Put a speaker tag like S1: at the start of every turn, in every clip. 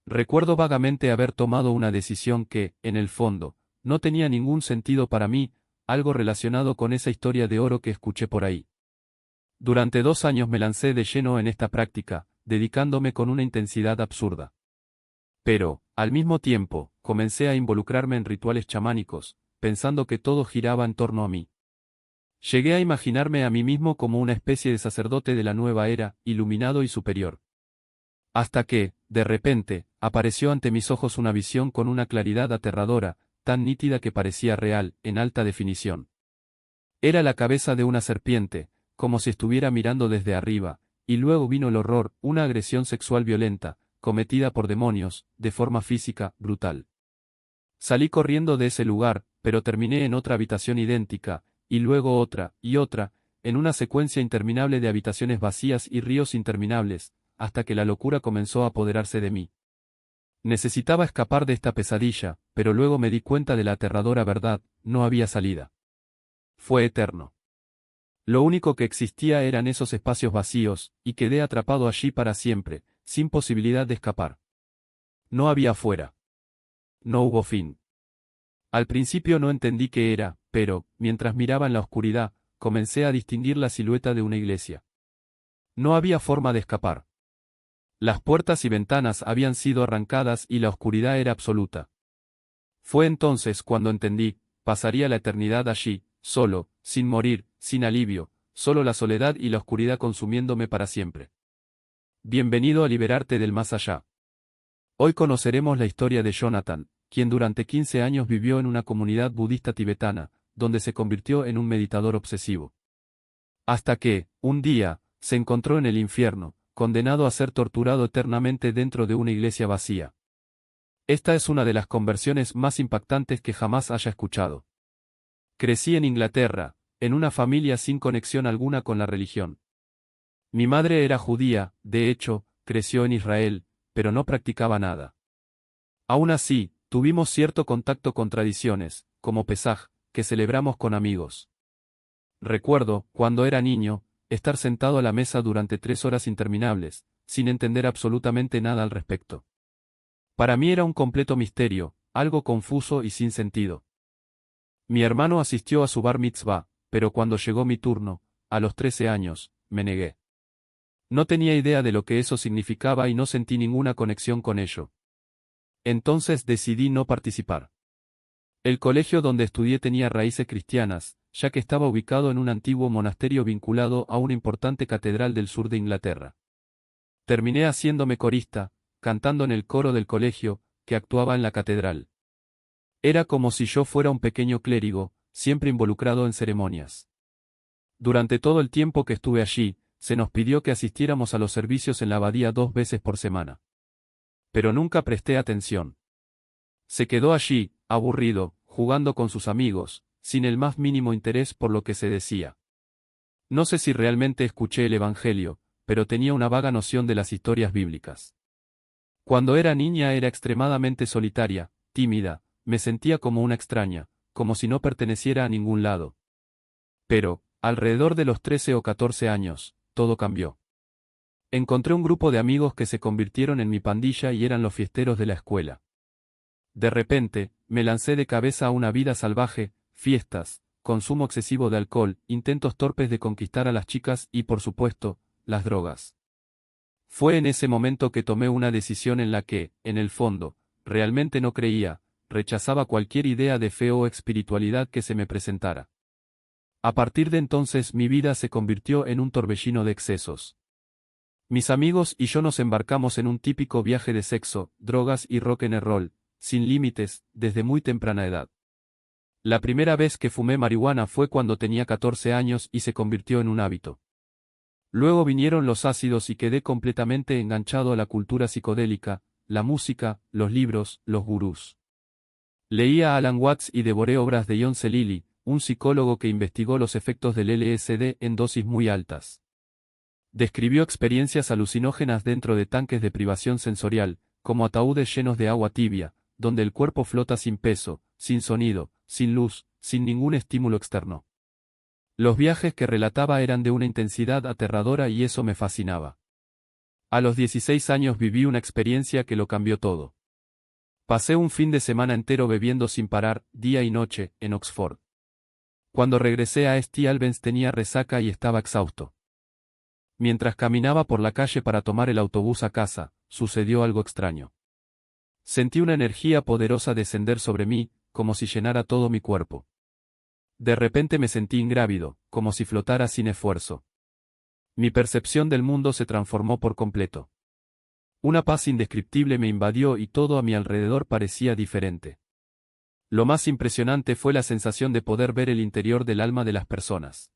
S1: Recuerdo vagamente haber tomado una decisión que, en el fondo, no tenía ningún sentido para mí, algo relacionado con esa historia de oro que escuché por ahí. Durante 2 años me lancé de lleno en esta práctica, dedicándome con una intensidad absurda. Pero, al mismo tiempo, comencé a involucrarme en rituales chamánicos, pensando que todo giraba en torno a mí. Llegué a imaginarme a mí mismo como una especie de sacerdote de la nueva era, iluminado y superior. Hasta que, de repente, apareció ante mis ojos una visión con una claridad aterradora, tan nítida que parecía real, en alta definición. Era la cabeza de una serpiente, como si estuviera mirando desde arriba, y luego vino el horror, una agresión sexual violenta, cometida por demonios, de forma física, brutal. Salí corriendo de ese lugar, pero terminé en otra habitación idéntica, y luego otra, y otra, en una secuencia interminable de habitaciones vacías y ríos interminables, hasta que la locura comenzó a apoderarse de mí. Necesitaba escapar de esta pesadilla, pero luego me di cuenta de la aterradora verdad, no había salida. Fue eterno. Lo único que existía eran esos espacios vacíos, y quedé atrapado allí para siempre, sin posibilidad de escapar. No había fuera. No hubo fin. Al principio no entendí qué era, pero, mientras miraba en la oscuridad, comencé a distinguir la silueta de una iglesia. No había forma de escapar. Las puertas y ventanas habían sido arrancadas y la oscuridad era absoluta. Fue entonces cuando entendí, pasaría la eternidad allí, solo, sin morir, sin alivio, solo la soledad y la oscuridad consumiéndome para siempre. Bienvenido a liberarte del más allá. Hoy conoceremos la historia de Jonathan, quien durante 15 años vivió en una comunidad budista tibetana, donde se convirtió en un meditador obsesivo. Hasta que, un día, se encontró en el infierno, condenado a ser torturado eternamente dentro de una iglesia vacía. Esta es una de las conversiones más impactantes que jamás haya escuchado. Crecí en Inglaterra, en una familia sin conexión alguna con la religión. Mi madre era judía, de hecho, creció en Israel, pero no practicaba nada. Aún así, tuvimos cierto contacto con tradiciones, como Pesaj, que celebramos con amigos. Recuerdo, cuando era niño, estar sentado a la mesa durante 3 horas interminables, sin entender absolutamente nada al respecto. Para mí era un completo misterio, algo confuso y sin sentido. Mi hermano asistió a su bar mitzvah, pero cuando llegó mi turno, a los 13 años, me negué. No tenía idea de lo que eso significaba y no sentí ninguna conexión con ello. Entonces decidí no participar. El colegio donde estudié tenía raíces cristianas, ya que estaba ubicado en un antiguo monasterio vinculado a una importante catedral del sur de Inglaterra. Terminé haciéndome corista, cantando en el coro del colegio, que actuaba en la catedral. Era como si yo fuera un pequeño clérigo, siempre involucrado en ceremonias. Durante todo el tiempo que estuve allí, se nos pidió que asistiéramos a los servicios en la abadía 2 veces por semana. Pero nunca presté atención. Se quedó allí, aburrido, jugando con sus amigos, sin el más mínimo interés por lo que se decía. No sé si realmente escuché el Evangelio, pero tenía una vaga noción de las historias bíblicas. Cuando era niña era extremadamente solitaria, tímida, me sentía como una extraña, como si no perteneciera a ningún lado. Pero, alrededor de los 13 o 14 años, todo cambió. Encontré un grupo de amigos que se convirtieron en mi pandilla y eran los fiesteros de la escuela. De repente, me lancé de cabeza a una vida salvaje, fiestas, consumo excesivo de alcohol, intentos torpes de conquistar a las chicas y, por supuesto, las drogas. Fue en ese momento que tomé una decisión en la que, en el fondo, realmente no creía, rechazaba cualquier idea de fe o espiritualidad que se me presentara. A partir de entonces mi vida se convirtió en un torbellino de excesos. Mis amigos y yo nos embarcamos en un típico viaje de sexo, drogas y rock and roll, sin límites, desde muy temprana edad. La primera vez que fumé marihuana fue cuando tenía 14 años y se convirtió en un hábito. Luego vinieron los ácidos y quedé completamente enganchado a la cultura psicodélica, la música, los libros, los gurús. Leía a Alan Watts y devoré obras de John C. Lilly, un psicólogo que investigó los efectos del LSD en dosis muy altas. Describió experiencias alucinógenas dentro de tanques de privación sensorial, como ataúdes llenos de agua tibia, donde el cuerpo flota sin peso, sin sonido, sin luz, sin ningún estímulo externo. Los viajes que relataba eran de una intensidad aterradora y eso me fascinaba. A los 16 años viví una experiencia que lo cambió todo. Pasé un fin de semana entero bebiendo sin parar, día y noche, en Oxford. Cuando regresé a St. Albans tenía resaca y estaba exhausto. Mientras caminaba por la calle para tomar el autobús a casa, sucedió algo extraño. Sentí una energía poderosa descender sobre mí, como si llenara todo mi cuerpo. De repente me sentí ingrávido, como si flotara sin esfuerzo. Mi percepción del mundo se transformó por completo. Una paz indescriptible me invadió y todo a mi alrededor parecía diferente. Lo más impresionante fue la sensación de poder ver el interior del alma de las personas.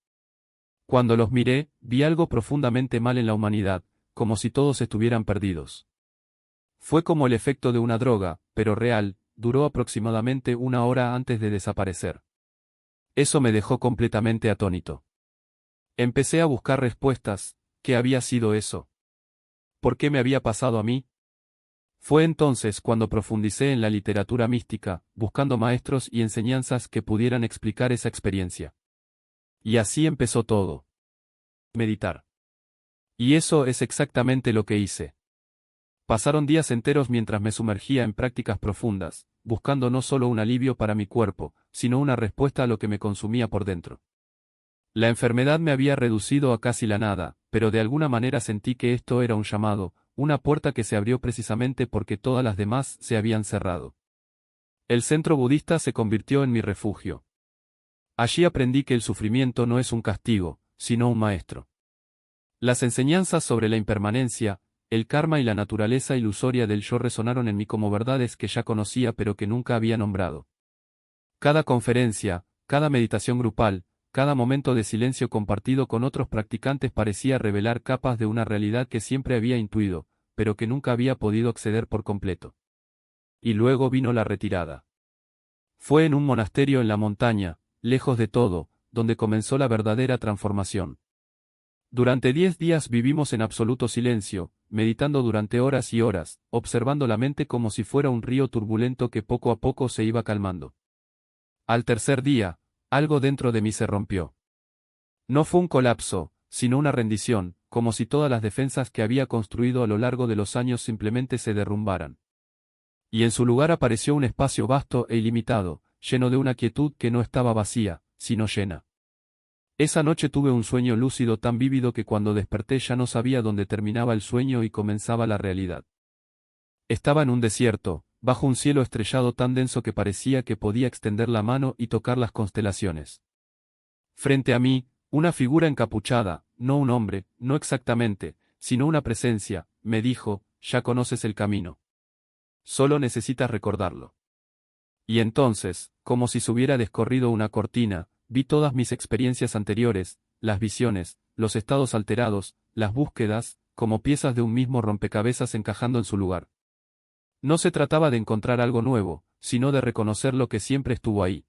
S1: Cuando los miré, vi algo profundamente mal en la humanidad, como si todos estuvieran perdidos. Fue como el efecto de una droga, pero real, duró aproximadamente una hora antes de desaparecer. Eso me dejó completamente atónito. Empecé a buscar respuestas. ¿Qué había sido eso? ¿Por qué me había pasado a mí? Fue entonces cuando profundicé en la literatura mística, buscando maestros y enseñanzas que pudieran explicar esa experiencia. Y así empezó todo. Meditar. Y eso es exactamente lo que hice. Pasaron días enteros mientras me sumergía en prácticas profundas, buscando no solo un alivio para mi cuerpo, sino una respuesta a lo que me consumía por dentro. La enfermedad me había reducido a casi la nada, pero de alguna manera sentí que esto era un llamado, una puerta que se abrió precisamente porque todas las demás se habían cerrado. El centro budista se convirtió en mi refugio. Allí aprendí que el sufrimiento no es un castigo, sino un maestro. Las enseñanzas sobre la impermanencia, el karma y la naturaleza ilusoria del yo resonaron en mí como verdades que ya conocía pero que nunca había nombrado. Cada conferencia, cada meditación grupal, cada momento de silencio compartido con otros practicantes parecía revelar capas de una realidad que siempre había intuido, pero que nunca había podido acceder por completo. Y luego vino la retirada. Fue en un monasterio en la montaña, lejos de todo, donde comenzó la verdadera transformación. Durante 10 días vivimos en absoluto silencio, meditando durante horas y horas, observando la mente como si fuera un río turbulento que poco a poco se iba calmando. Al tercer día, algo dentro de mí se rompió. No fue un colapso, sino una rendición, como si todas las defensas que había construido a lo largo de los años simplemente se derrumbaran. Y en su lugar apareció un espacio vasto e ilimitado, lleno de una quietud que no estaba vacía, sino llena. Esa noche tuve un sueño lúcido tan vívido que cuando desperté ya no sabía dónde terminaba el sueño y comenzaba la realidad. Estaba en un desierto, bajo un cielo estrellado tan denso que parecía que podía extender la mano y tocar las constelaciones. Frente a mí, una figura encapuchada, no un hombre, no exactamente, sino una presencia, me dijo, ya conoces el camino. Solo necesitas recordarlo. Y entonces, como si se hubiera descorrido una cortina, vi todas mis experiencias anteriores, las visiones, los estados alterados, las búsquedas, como piezas de un mismo rompecabezas encajando en su lugar. No se trataba de encontrar algo nuevo, sino de reconocer lo que siempre estuvo ahí.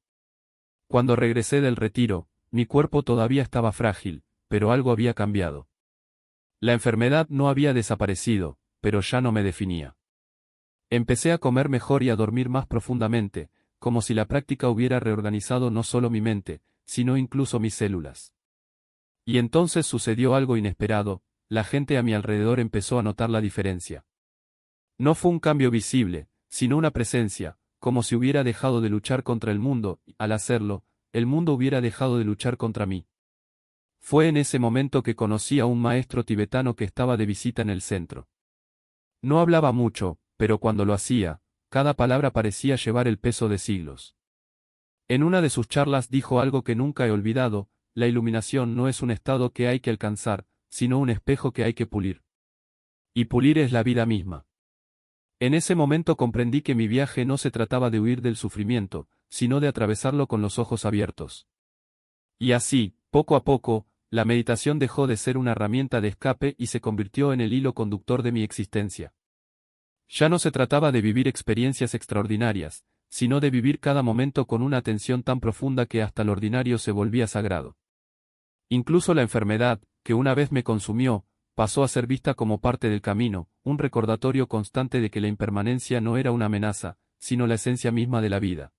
S1: Cuando regresé del retiro, mi cuerpo todavía estaba frágil, pero algo había cambiado. La enfermedad no había desaparecido, pero ya no me definía. Empecé a comer mejor y a dormir más profundamente, como si la práctica hubiera reorganizado no solo mi mente, sino incluso mis células. Y entonces sucedió algo inesperado, la gente a mi alrededor empezó a notar la diferencia. No fue un cambio visible, sino una presencia, como si hubiera dejado de luchar contra el mundo, y al hacerlo, el mundo hubiera dejado de luchar contra mí. Fue en ese momento que conocí a un maestro tibetano que estaba de visita en el centro. No hablaba mucho, pero cuando lo hacía, cada palabra parecía llevar el peso de siglos. En una de sus charlas dijo algo que nunca he olvidado: la iluminación no es un estado que hay que alcanzar, sino un espejo que hay que pulir. Y pulir es la vida misma. En ese momento comprendí que mi viaje no se trataba de huir del sufrimiento, sino de atravesarlo con los ojos abiertos. Y así, poco a poco, la meditación dejó de ser una herramienta de escape y se convirtió en el hilo conductor de mi existencia. Ya no se trataba de vivir experiencias extraordinarias, sino de vivir cada momento con una atención tan profunda que hasta lo ordinario se volvía sagrado. Incluso la enfermedad, que una vez me consumió, pasó a ser vista como parte del camino, un recordatorio constante de que la impermanencia no era una amenaza, sino la esencia misma de la vida.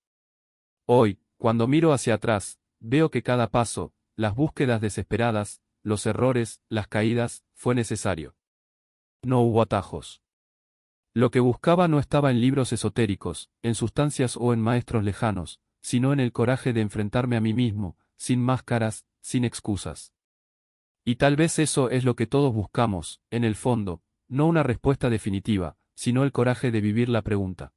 S1: Hoy, cuando miro hacia atrás, veo que cada paso, las búsquedas desesperadas, los errores, las caídas, fue necesario. No hubo atajos. Lo que buscaba no estaba en libros esotéricos, en sustancias o en maestros lejanos, sino en el coraje de enfrentarme a mí mismo, sin máscaras, sin excusas. Y tal vez eso es lo que todos buscamos, en el fondo, no una respuesta definitiva, sino el coraje de vivir la pregunta.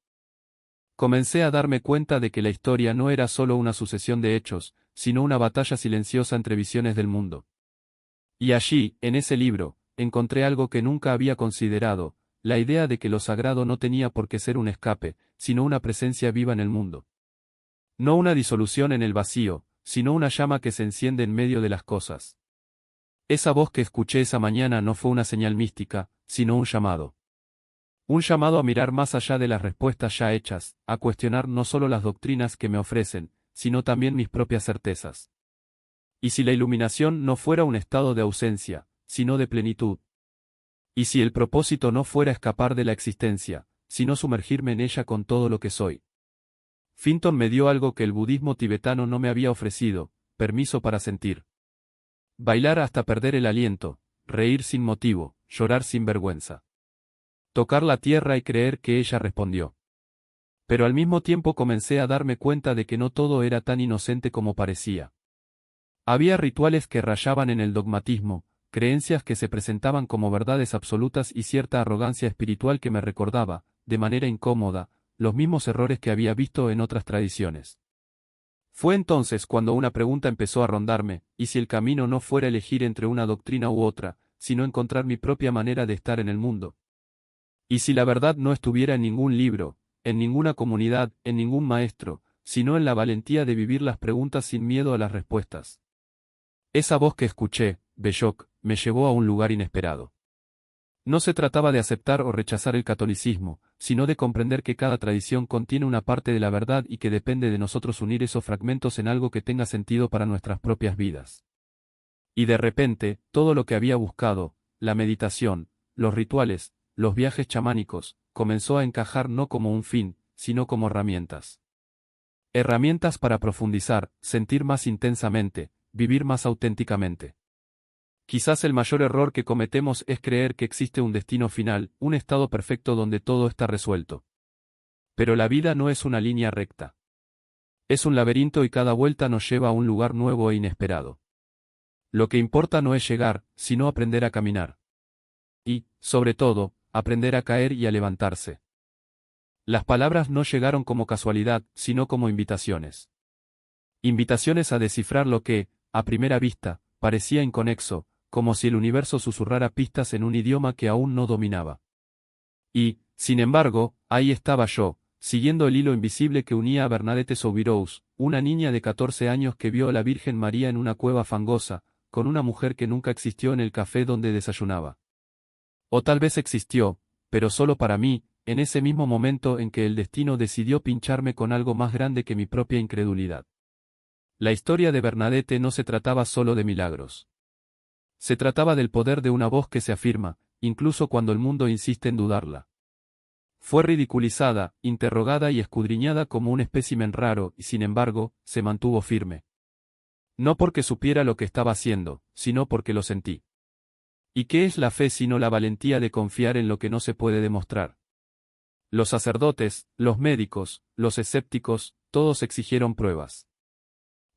S1: Comencé a darme cuenta de que la historia no era solo una sucesión de hechos, sino una batalla silenciosa entre visiones del mundo. Y allí, en ese libro, encontré algo que nunca había considerado, la idea de que lo sagrado no tenía por qué ser un escape, sino una presencia viva en el mundo. No una disolución en el vacío, sino una llama que se enciende en medio de las cosas. Esa voz que escuché esa mañana no fue una señal mística, sino un llamado. Un llamado a mirar más allá de las respuestas ya hechas, a cuestionar no solo las doctrinas que me ofrecen, sino también mis propias certezas. ¿Y si la iluminación no fuera un estado de ausencia, sino de plenitud? ¿Y si el propósito no fuera escapar de la existencia, sino sumergirme en ella con todo lo que soy? Finton me dio algo que el budismo tibetano no me había ofrecido, permiso para sentir. Bailar hasta perder el aliento, reír sin motivo, llorar sin vergüenza. Tocar la tierra y creer que ella respondió. Pero al mismo tiempo comencé a darme cuenta de que no todo era tan inocente como parecía. Había rituales que rayaban en el dogmatismo, creencias que se presentaban como verdades absolutas y cierta arrogancia espiritual que me recordaba, de manera incómoda, los mismos errores que había visto en otras tradiciones. Fue entonces cuando una pregunta empezó a rondarme, y si el camino no fuera elegir entre una doctrina u otra, sino encontrar mi propia manera de estar en el mundo. Y si la verdad no estuviera en ningún libro, en ninguna comunidad, en ningún maestro, sino en la valentía de vivir las preguntas sin miedo a las respuestas. Esa voz que escuché, Bellok, me llevó a un lugar inesperado. No se trataba de aceptar o rechazar el catolicismo, sino de comprender que cada tradición contiene una parte de la verdad y que depende de nosotros unir esos fragmentos en algo que tenga sentido para nuestras propias vidas. Y de repente, todo lo que había buscado, la meditación, los rituales, los viajes chamánicos, comenzó a encajar no como un fin, sino como herramientas. Herramientas para profundizar, sentir más intensamente, vivir más auténticamente. Quizás el mayor error que cometemos es creer que existe un destino final, un estado perfecto donde todo está resuelto. Pero la vida no es una línea recta. Es un laberinto y cada vuelta nos lleva a un lugar nuevo e inesperado. Lo que importa no es llegar, sino aprender a caminar. Y, sobre todo, aprender a caer y a levantarse. Las palabras no llegaron como casualidad, sino como invitaciones. Invitaciones a descifrar lo que, a primera vista, parecía inconexo, como si el universo susurrara pistas en un idioma que aún no dominaba. Y, sin embargo, ahí estaba yo, siguiendo el hilo invisible que unía a Bernadette Soubirous, una niña de 14 años que vio a la Virgen María en una cueva fangosa, con una mujer que nunca existió en el café donde desayunaba. O tal vez existió, pero solo para mí, en ese mismo momento en que el destino decidió pincharme con algo más grande que mi propia incredulidad. La historia de Bernadette no se trataba solo de milagros. Se trataba del poder de una voz que se afirma, incluso cuando el mundo insiste en dudarla. Fue ridiculizada, interrogada y escudriñada como un espécimen raro y sin embargo, se mantuvo firme. No porque supiera lo que estaba haciendo, sino porque lo sentí. ¿Y qué es la fe sino la valentía de confiar en lo que no se puede demostrar? Los sacerdotes, los médicos, los escépticos, todos exigieron pruebas.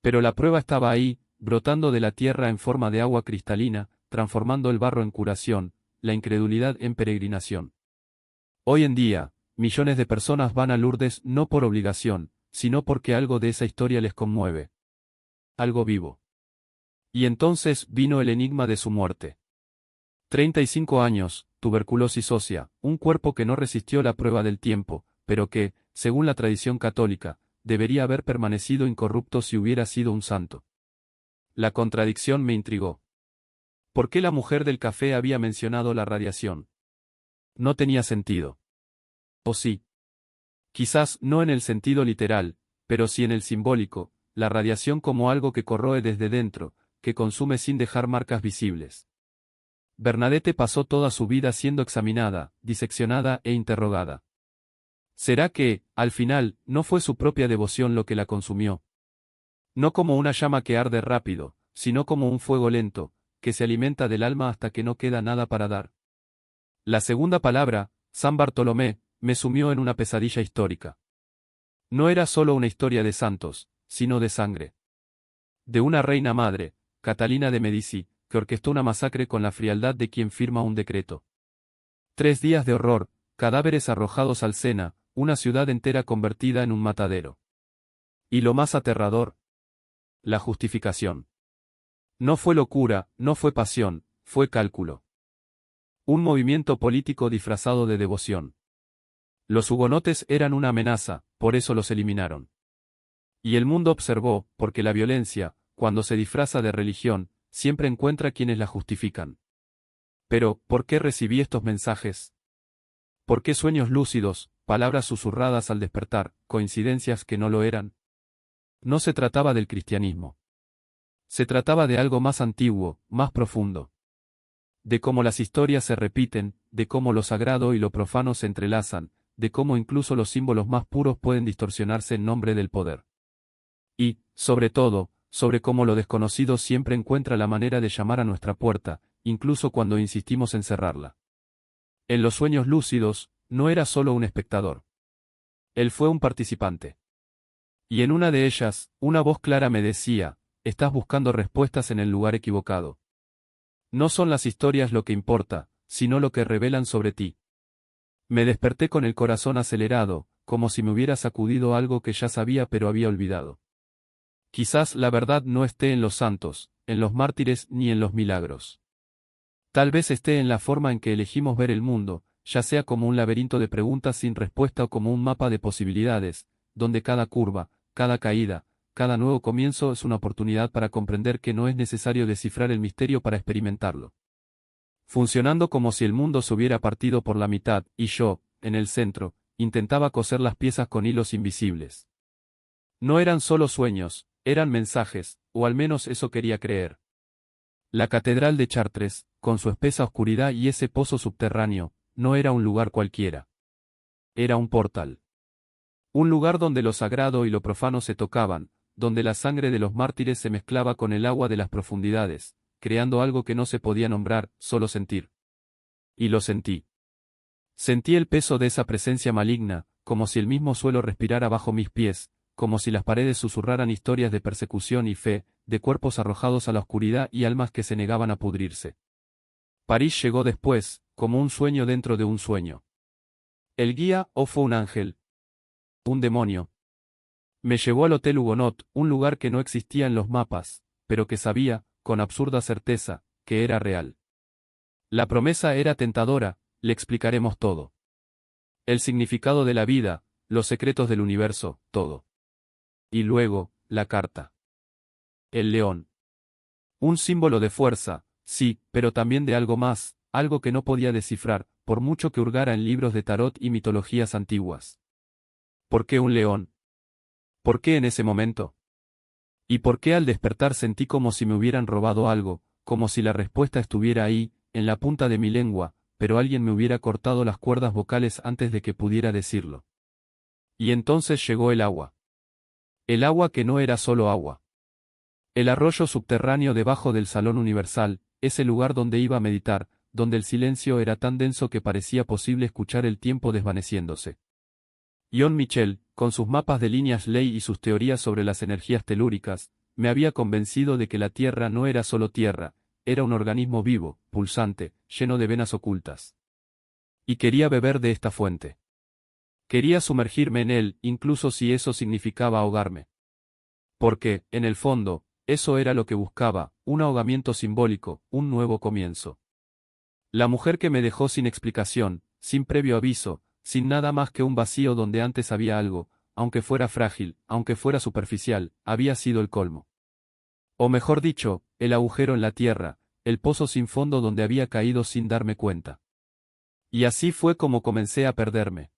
S1: Pero la prueba estaba ahí, brotando de la tierra en forma de agua cristalina, transformando el barro en curación, la incredulidad en peregrinación. Hoy en día, millones de personas van a Lourdes no por obligación, sino porque algo de esa historia les conmueve. Algo vivo. Y entonces vino el enigma de su muerte. 35 años, tuberculosis ósea, un cuerpo que no resistió la prueba del tiempo, pero que, según la tradición católica, debería haber permanecido incorrupto si hubiera sido un santo. La contradicción me intrigó. ¿Por qué la mujer del café había mencionado la radiación? No tenía sentido. ¿O sí? Quizás no en el sentido literal, pero sí en el simbólico, la radiación como algo que corroe desde dentro, que consume sin dejar marcas visibles. Bernadette pasó toda su vida siendo examinada, diseccionada e interrogada. ¿Será que, al final, no fue su propia devoción lo que la consumió? No como una llama que arde rápido, sino como un fuego lento, que se alimenta del alma hasta que no queda nada para dar. La segunda palabra, San Bartolomé, me sumió en una pesadilla histórica. No era solo una historia de santos, sino de sangre. De una reina madre, Catalina de Medici, que orquestó una masacre con la frialdad de quien firma un decreto. 3 días de horror, cadáveres arrojados al Sena, una ciudad entera convertida en un matadero. Y lo más aterrador, la justificación. No fue locura, no fue pasión, fue cálculo. Un movimiento político disfrazado de devoción. Los hugonotes eran una amenaza, por eso los eliminaron. Y el mundo observó, porque la violencia, cuando se disfraza de religión, siempre encuentra quienes la justifican. Pero, ¿por qué recibí estos mensajes? ¿Por qué sueños lúcidos, palabras susurradas al despertar, coincidencias que no lo eran? No se trataba del cristianismo. Se trataba de algo más antiguo, más profundo. De cómo las historias se repiten, de cómo lo sagrado y lo profano se entrelazan, de cómo incluso los símbolos más puros pueden distorsionarse en nombre del poder. Y, sobre todo, sobre cómo lo desconocido siempre encuentra la manera de llamar a nuestra puerta, incluso cuando insistimos en cerrarla. En los sueños lúcidos, no era solo un espectador. Él fue un participante. Y en una de ellas, una voz clara me decía, estás buscando respuestas en el lugar equivocado. No son las historias lo que importa, sino lo que revelan sobre ti. Me desperté con el corazón acelerado, como si me hubiera sacudido algo que ya sabía pero había olvidado. Quizás la verdad no esté en los santos, en los mártires ni en los milagros. Tal vez esté en la forma en que elegimos ver el mundo, ya sea como un laberinto de preguntas sin respuesta o como un mapa de posibilidades, donde cada curva, cada caída, cada nuevo comienzo es una oportunidad para comprender que no es necesario descifrar el misterio para experimentarlo. Funcionando como si el mundo se hubiera partido por la mitad, y yo, en el centro, intentaba coser las piezas con hilos invisibles. No eran solo sueños, eran mensajes, o al menos eso quería creer. La catedral de Chartres, con su espesa oscuridad y ese pozo subterráneo, no era un lugar cualquiera. Era un portal. Un lugar donde lo sagrado y lo profano se tocaban, donde la sangre de los mártires se mezclaba con el agua de las profundidades, creando algo que no se podía nombrar, solo sentir. Y lo sentí. Sentí el peso de esa presencia maligna, como si el mismo suelo respirara bajo mis pies, como si las paredes susurraran historias de persecución y fe, de cuerpos arrojados a la oscuridad y almas que se negaban a pudrirse. París llegó después, como un sueño dentro de un sueño. El guía, o fue un ángel, un demonio. Me llevó al Hotel Hugonot, un lugar que no existía en los mapas, pero que sabía, con absurda certeza, que era real. La promesa era tentadora, le explicaremos todo. El significado de la vida, los secretos del universo, todo. Y luego, la carta. El león. Un símbolo de fuerza, sí, pero también de algo más, algo que no podía descifrar, por mucho que hurgara en libros de tarot y mitologías antiguas. ¿Por qué un león? ¿Por qué en ese momento? ¿Y por qué al despertar sentí como si me hubieran robado algo, como si la respuesta estuviera ahí, en la punta de mi lengua, pero alguien me hubiera cortado las cuerdas vocales antes de que pudiera decirlo? Y entonces llegó el agua. El agua que no era solo agua. El arroyo subterráneo debajo del Salón Universal, ese lugar donde iba a meditar, donde el silencio era tan denso que parecía posible escuchar el tiempo desvaneciéndose. John Michel, con sus mapas de líneas ley y sus teorías sobre las energías telúricas, me había convencido de que la Tierra no era solo tierra, era un organismo vivo, pulsante, lleno de venas ocultas. Y quería beber de esta fuente. Quería sumergirme en él, incluso si eso significaba ahogarme. Porque, en el fondo, eso era lo que buscaba, un ahogamiento simbólico, un nuevo comienzo. La mujer que me dejó sin explicación, sin previo aviso, sin nada más que un vacío donde antes había algo, aunque fuera frágil, aunque fuera superficial, había sido el colmo. O mejor dicho, el agujero en la tierra, el pozo sin fondo donde había caído sin darme cuenta. Y así fue como comencé a perderme.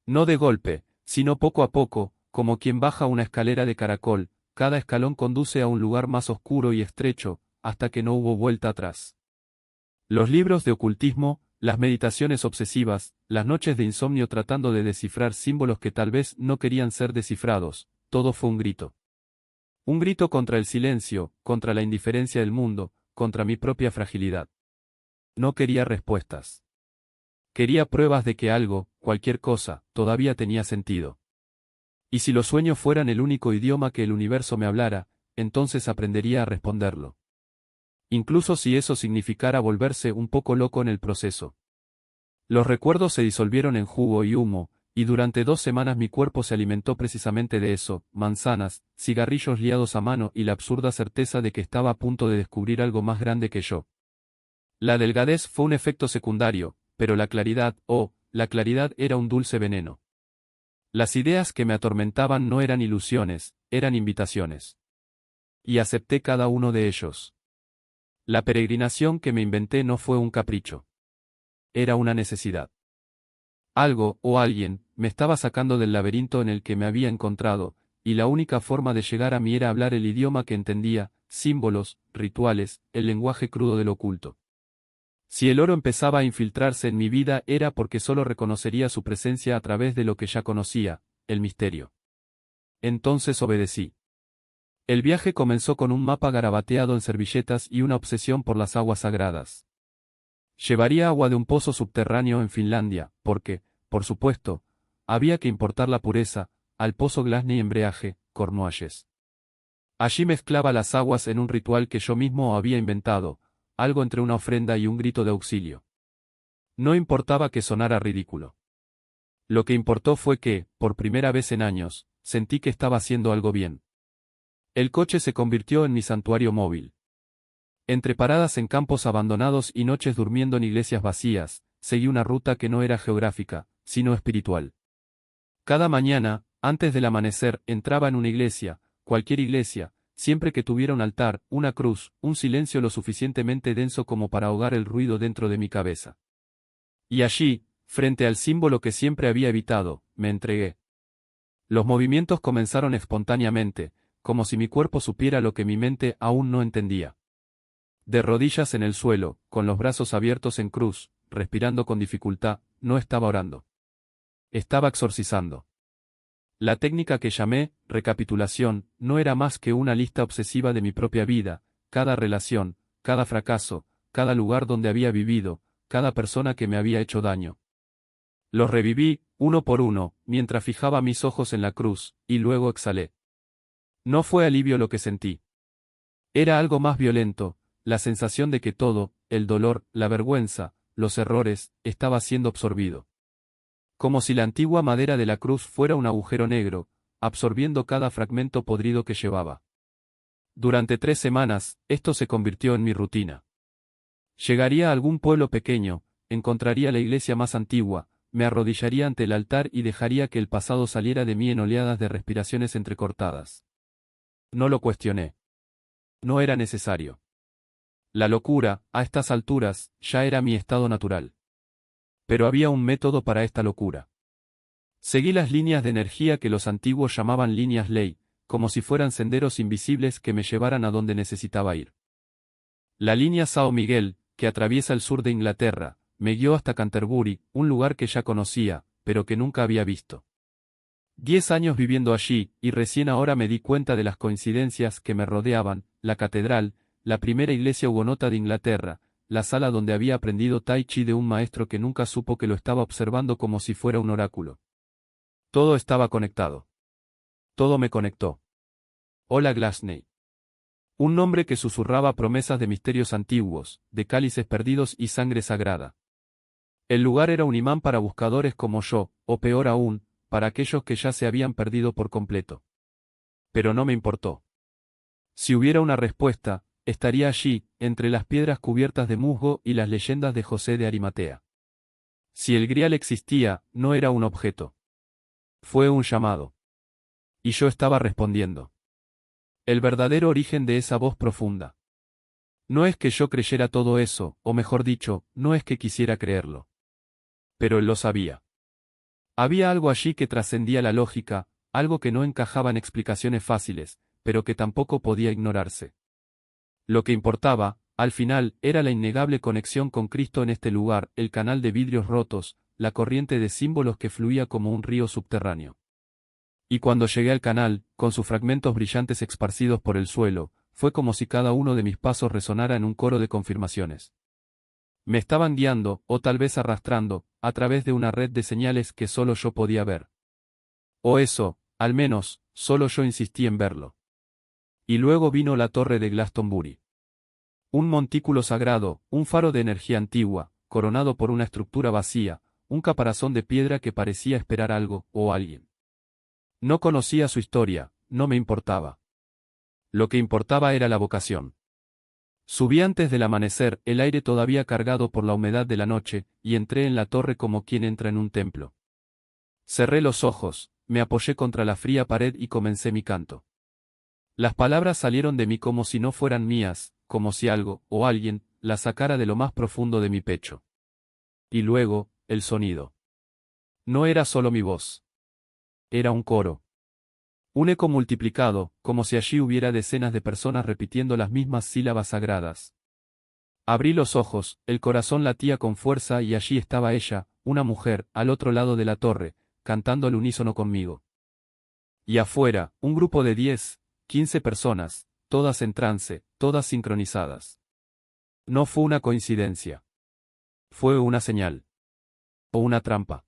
S1: No de golpe, sino poco a poco, como quien baja una escalera de caracol, cada escalón conduce a un lugar más oscuro y estrecho, hasta que no hubo vuelta atrás. Los libros de ocultismo, las meditaciones obsesivas, las noches de insomnio tratando de descifrar símbolos que tal vez no querían ser descifrados, todo fue un grito. Un grito contra el silencio, contra la indiferencia del mundo, contra mi propia fragilidad. No quería respuestas. Quería pruebas de que algo, cualquier cosa, todavía tenía sentido. Y si los sueños fueran el único idioma que el universo me hablara, entonces aprendería a responderlo. Incluso si eso significara volverse un poco loco en el proceso. Los recuerdos se disolvieron en jugo y humo, y durante 2 semanas mi cuerpo se alimentó precisamente de eso: manzanas, cigarrillos liados a mano y la absurda certeza de que estaba a punto de descubrir algo más grande que yo. La delgadez fue un efecto secundario, pero la claridad, la claridad era un dulce veneno. Las ideas que me atormentaban no eran ilusiones, eran invitaciones. Y acepté cada uno de ellos. La peregrinación que me inventé no fue un capricho. Era una necesidad. Algo, o alguien, me estaba sacando del laberinto en el que me había encontrado, y la única forma de llegar a mí era hablar el idioma que entendía: símbolos, rituales, el lenguaje crudo del oculto. Si el oro empezaba a infiltrarse en mi vida era porque solo reconocería su presencia a través de lo que ya conocía, el misterio. Entonces obedecí. El viaje comenzó con un mapa garabateado en servilletas y una obsesión por las aguas sagradas. Llevaría agua de un pozo subterráneo en Finlandia, porque, por supuesto, había que importar la pureza, al pozo Glasny Embreaje, Cornualles. Allí mezclaba las aguas en un ritual que yo mismo había inventado, algo entre una ofrenda y un grito de auxilio. No importaba que sonara ridículo. Lo que importó fue que, por primera vez en años, sentí que estaba haciendo algo bien. El coche se convirtió en mi santuario móvil. Entre paradas en campos abandonados y noches durmiendo en iglesias vacías, seguí una ruta que no era geográfica, sino espiritual. Cada mañana, antes del amanecer, entraba en una iglesia, cualquier iglesia, siempre que tuviera un altar, una cruz, un silencio lo suficientemente denso como para ahogar el ruido dentro de mi cabeza. Y allí, frente al símbolo que siempre había evitado, me entregué. Los movimientos comenzaron espontáneamente, como si mi cuerpo supiera lo que mi mente aún no entendía. De rodillas en el suelo, con los brazos abiertos en cruz, respirando con dificultad, no estaba orando. Estaba exorcizando. La técnica que llamé recapitulación no era más que una lista obsesiva de mi propia vida, cada relación, cada fracaso, cada lugar donde había vivido, cada persona que me había hecho daño. Los reviví, uno por uno, mientras fijaba mis ojos en la cruz, y luego exhalé. No fue alivio lo que sentí. Era algo más violento, la sensación de que todo, el dolor, la vergüenza, los errores, estaba siendo absorbido. Como si la antigua madera de la cruz fuera un agujero negro, absorbiendo cada fragmento podrido que llevaba. Durante 3 semanas, esto se convirtió en mi rutina. Llegaría a algún pueblo pequeño, encontraría la iglesia más antigua, me arrodillaría ante el altar y dejaría que el pasado saliera de mí en oleadas de respiraciones entrecortadas. No lo cuestioné. No era necesario. La locura, a estas alturas, ya era mi estado natural. Pero había un método para esta locura. Seguí las líneas de energía que los antiguos llamaban líneas ley, como si fueran senderos invisibles que me llevaran a donde necesitaba ir. La línea São Miguel, que atraviesa el sur de Inglaterra, me guió hasta Canterbury, un lugar que ya conocía, pero que nunca había visto. 10 años viviendo allí, y recién ahora me di cuenta de las coincidencias que me rodeaban: la catedral, la primera iglesia hugonota de Inglaterra, la sala donde había aprendido tai chi de un maestro que nunca supo que lo estaba observando como si fuera un oráculo. Todo estaba conectado. Todo me conectó. Hola Glasney. Un nombre que susurraba promesas de misterios antiguos, de cálices perdidos y sangre sagrada. El lugar era un imán para buscadores como yo, o peor aún, para aquellos que ya se habían perdido por completo. Pero no me importó. Si hubiera una respuesta, estaría allí, entre las piedras cubiertas de musgo y las leyendas de José de Arimatea. Si el grial existía, no era un objeto. Fue un llamado. Y yo estaba respondiendo. El verdadero origen de esa voz profunda. No es que yo creyera todo eso, o mejor dicho, no es que quisiera creerlo. Pero él lo sabía. Había algo allí que trascendía la lógica, algo que no encajaba en explicaciones fáciles, pero que tampoco podía ignorarse. Lo que importaba, al final, era la innegable conexión con Cristo en este lugar, el canal de vidrios rotos, la corriente de símbolos que fluía como un río subterráneo. Y cuando llegué al canal, con sus fragmentos brillantes esparcidos por el suelo, fue como si cada uno de mis pasos resonara en un coro de confirmaciones. Me estaban guiando, o tal vez arrastrando, a través de una red de señales que solo yo podía ver. O eso, al menos, solo yo insistí en verlo. Y luego vino la torre de Glastonbury. Un montículo sagrado, un faro de energía antigua, coronado por una estructura vacía, un caparazón de piedra que parecía esperar algo, o alguien. No conocía su historia, no me importaba. Lo que importaba era la vocación. Subí antes del amanecer, el aire todavía cargado por la humedad de la noche, y entré en la torre como quien entra en un templo. Cerré los ojos, me apoyé contra la fría pared y comencé mi canto. Las palabras salieron de mí como si no fueran mías, como si algo, o alguien, las sacara de lo más profundo de mi pecho. Y luego, el sonido. No era solo mi voz. Era un coro. Un eco multiplicado, como si allí hubiera decenas de personas repitiendo las mismas sílabas sagradas. Abrí los ojos, el corazón latía con fuerza y allí estaba ella, una mujer, al otro lado de la torre, cantando al unísono conmigo. Y afuera, un grupo de 10, 15 personas, todas en trance, todas sincronizadas. No fue una coincidencia. Fue una señal. O una trampa.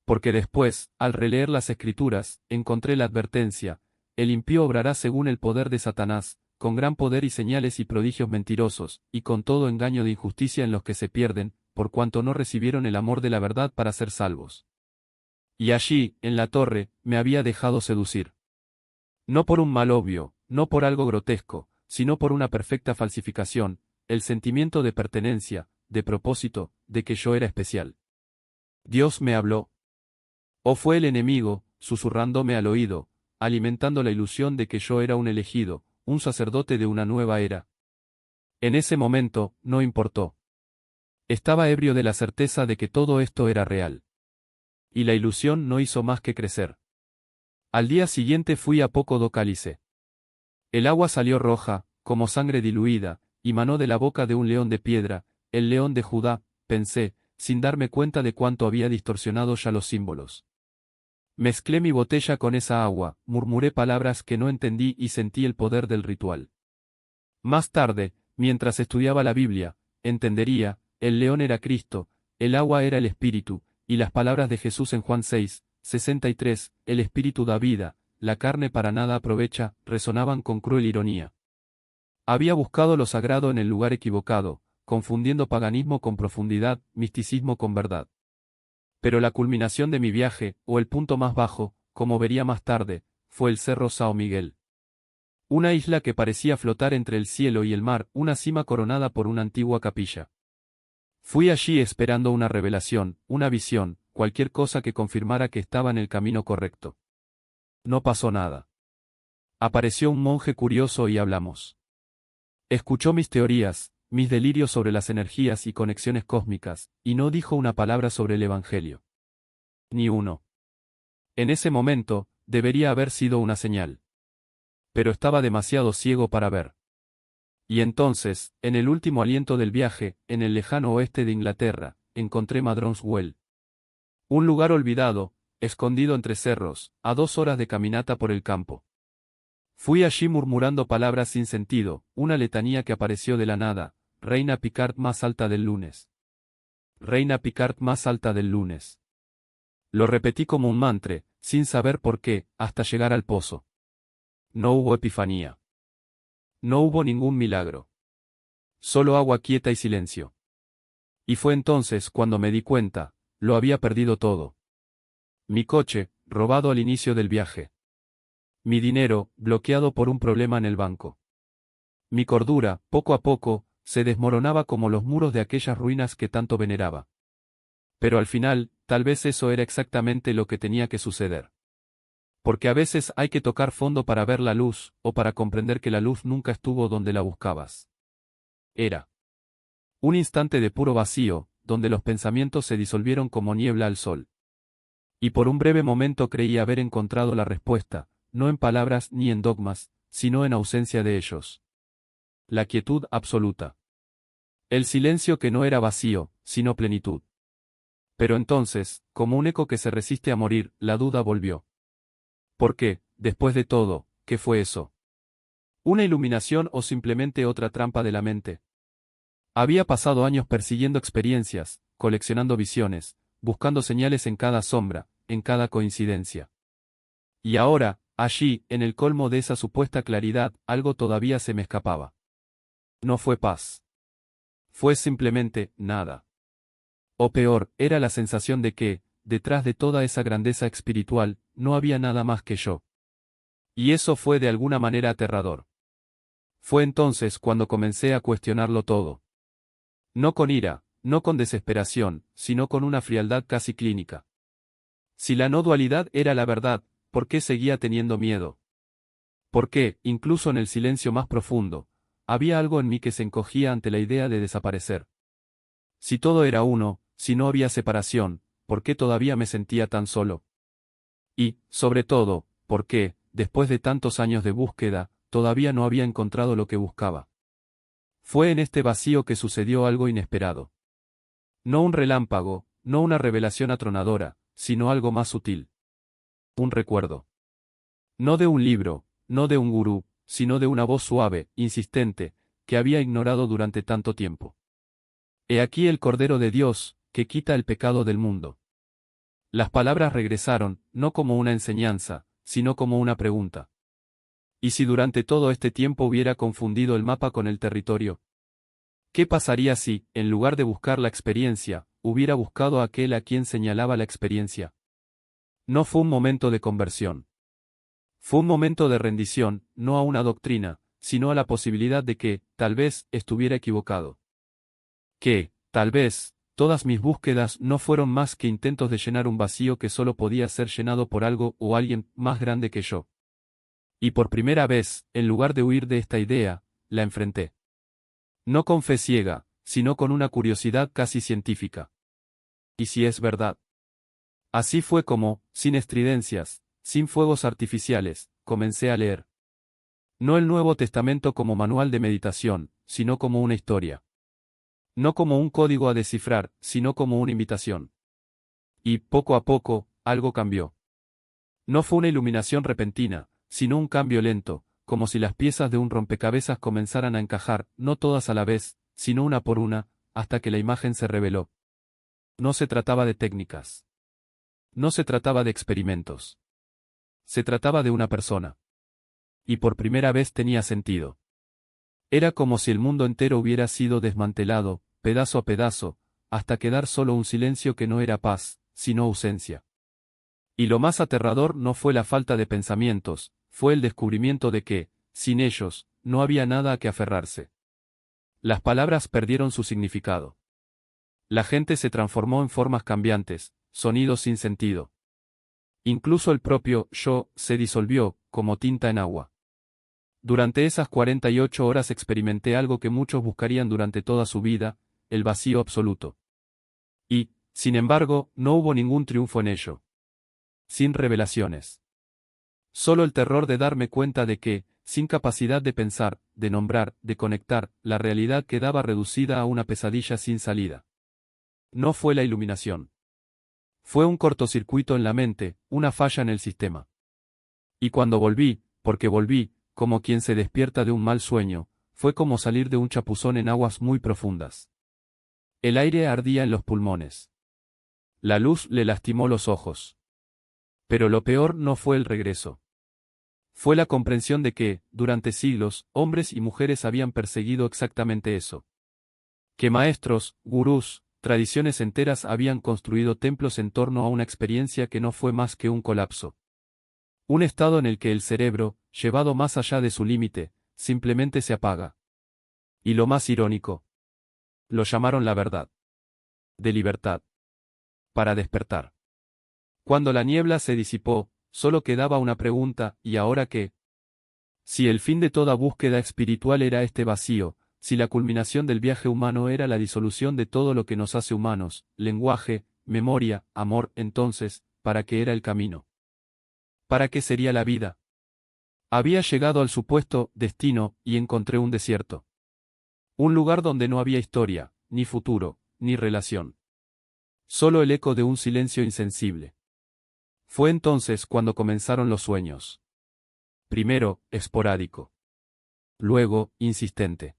S1: Porque después, al releer las escrituras, encontré la advertencia: el impío obrará según el poder de Satanás, con gran poder y señales y prodigios mentirosos, y con todo engaño de injusticia en los que se pierden, por cuanto no recibieron el amor de la verdad para ser salvos. Y allí, en la torre, me había dejado seducir. No por un mal obvio, no por algo grotesco, sino por una perfecta falsificación, el sentimiento de pertenencia, de propósito, de que yo era especial. Dios me habló. O fue el enemigo, susurrándome al oído, alimentando la ilusión de que yo era un elegido, un sacerdote de una nueva era. En ese momento, no importó. Estaba ebrio de la certeza de que todo esto era real. Y la ilusión no hizo más que crecer. Al día siguiente fui a Poco do Cálice. El agua salió roja, como sangre diluida, y manó de la boca de un león de piedra, el león de Judá, pensé, sin darme cuenta de cuánto había distorsionado ya los símbolos. Mezclé mi botella con esa agua, murmuré palabras que no entendí y sentí el poder del ritual. Más tarde, mientras estudiaba la Biblia, entendería: el león era Cristo, el agua era el Espíritu, y las palabras de Jesús en Juan 6, 63, el Espíritu da vida, la carne para nada aprovecha, resonaban con cruel ironía. Había buscado lo sagrado en el lugar equivocado, confundiendo paganismo con profundidad, misticismo con verdad. Pero la culminación de mi viaje, o el punto más bajo, como vería más tarde, fue el Cerro São Miguel. Una isla que parecía flotar entre el cielo y el mar, una cima coronada por una antigua capilla. Fui allí esperando una revelación, una visión, cualquier cosa que confirmara que estaba en el camino correcto. No pasó nada. Apareció un monje curioso y hablamos. Escuchó mis teorías, mis delirios sobre las energías y conexiones cósmicas, y no dijo una palabra sobre el Evangelio. Ni uno. En ese momento, debería haber sido una señal. Pero estaba demasiado ciego para ver. Y entonces, en el último aliento del viaje, en el lejano oeste de Inglaterra, encontré Madrons Well. Un lugar olvidado, escondido entre cerros, a 2 horas de caminata por el campo. Fui allí murmurando palabras sin sentido, una letanía que apareció de la nada: Reina Picard más alta del lunes. Reina Picard más alta del lunes. Lo repetí como un mantra, sin saber por qué, hasta llegar al pozo. No hubo epifanía. No hubo ningún milagro. Solo agua quieta y silencio. Y fue entonces cuando me di cuenta: lo había perdido todo. Mi coche, robado al inicio del viaje. Mi dinero, bloqueado por un problema en el banco. Mi cordura, poco a poco, se desmoronaba como los muros de aquellas ruinas que tanto veneraba. Pero al final, tal vez eso era exactamente lo que tenía que suceder. Porque a veces hay que tocar fondo para ver la luz, o para comprender que la luz nunca estuvo donde la buscabas. Era un instante de puro vacío, donde los pensamientos se disolvieron como niebla al sol. Y por un breve momento creí haber encontrado la respuesta, no en palabras ni en dogmas, sino en ausencia de ellos. La quietud absoluta. El silencio que no era vacío, sino plenitud. Pero entonces, como un eco que se resiste a morir, la duda volvió. ¿Por qué, después de todo, qué fue eso? ¿Una iluminación o simplemente otra trampa de la mente? Había pasado años persiguiendo experiencias, coleccionando visiones, buscando señales en cada sombra, en cada coincidencia. Y ahora, allí, en el colmo de esa supuesta claridad, algo todavía se me escapaba. No fue paz. Fue simplemente nada. O peor, era la sensación de que, detrás de toda esa grandeza espiritual, no había nada más que yo. Y eso fue de alguna manera aterrador. Fue entonces cuando comencé a cuestionarlo todo. No con ira, no con desesperación, sino con una frialdad casi clínica. Si la no dualidad era la verdad, ¿por qué seguía teniendo miedo? ¿Por qué, incluso en el silencio más profundo, había algo en mí que se encogía ante la idea de desaparecer? Si todo era uno, si no había separación, ¿por qué todavía me sentía tan solo? Y, sobre todo, ¿por qué, después de tantos años de búsqueda, todavía no había encontrado lo que buscaba? Fue en este vacío que sucedió algo inesperado. No un relámpago, no una revelación atronadora, sino algo más sutil. Un recuerdo. No de un libro, no de un gurú, sino de una voz suave, insistente, que había ignorado durante tanto tiempo. He aquí el Cordero de Dios, que quita el pecado del mundo. Las palabras regresaron, no como una enseñanza, sino como una pregunta. ¿Y si durante todo este tiempo hubiera confundido el mapa con el territorio? ¿Qué pasaría si, en lugar de buscar la experiencia, hubiera buscado a aquel a quien señalaba la experiencia? No fue un momento de conversión. Fue un momento de rendición, no a una doctrina, sino a la posibilidad de que, tal vez, estuviera equivocado. Que, tal vez, todas mis búsquedas no fueron más que intentos de llenar un vacío que solo podía ser llenado por algo o alguien más grande que yo. Y por primera vez, en lugar de huir de esta idea, la enfrenté. No con fe ciega, sino con una curiosidad casi científica. ¿Y si es verdad? Así fue como, sin estridencias, sin fuegos artificiales, comencé a leer. No el Nuevo Testamento como manual de meditación, sino como una historia. No como un código a descifrar, sino como una invitación. Y, poco a poco, algo cambió. No fue una iluminación repentina, sino un cambio lento, como si las piezas de un rompecabezas comenzaran a encajar, no todas a la vez, sino una por una, hasta que la imagen se reveló. No se trataba de técnicas. No se trataba de experimentos. Se trataba de una persona. Y por primera vez tenía sentido. Era como si el mundo entero hubiera sido desmantelado, pedazo a pedazo, hasta quedar solo un silencio que no era paz, sino ausencia. Y lo más aterrador no fue la falta de pensamientos, fue el descubrimiento de que, sin ellos, no había nada a que aferrarse. Las palabras perdieron su significado. La gente se transformó en formas cambiantes, sonidos sin sentido. Incluso el propio yo se disolvió, como tinta en agua. Durante esas 48 horas experimenté algo que muchos buscarían durante toda su vida, el vacío absoluto. Y, sin embargo, no hubo ningún triunfo en ello. Sin revelaciones. Solo el terror de darme cuenta de que, sin capacidad de pensar, de nombrar, de conectar, la realidad quedaba reducida a una pesadilla sin salida. No fue la iluminación. Fue un cortocircuito en la mente, una falla en el sistema. Y cuando volví, porque volví, como quien se despierta de un mal sueño, fue como salir de un chapuzón en aguas muy profundas. El aire ardía en los pulmones. La luz le lastimó los ojos. Pero lo peor no fue el regreso. Fue la comprensión de que, durante siglos, hombres y mujeres habían perseguido exactamente eso. Que maestros, gurús, tradiciones enteras habían construido templos en torno a una experiencia que no fue más que un colapso. Un estado en el que el cerebro, llevado más allá de su límite, simplemente se apaga. Y lo más irónico. Lo llamaron la verdad. De libertad. Para despertar. Cuando la niebla se disipó, solo quedaba una pregunta, ¿y ahora qué? Si el fin de toda búsqueda espiritual era este vacío, si la culminación del viaje humano era la disolución de todo lo que nos hace humanos, lenguaje, memoria, amor, entonces, ¿para qué era el camino? ¿Para qué sería la vida? Había llegado al supuesto destino y encontré un desierto. Un lugar donde no había historia, ni futuro, ni relación. Solo el eco de un silencio insensible. Fue entonces cuando comenzaron los sueños. Primero, esporádico. Luego, insistente.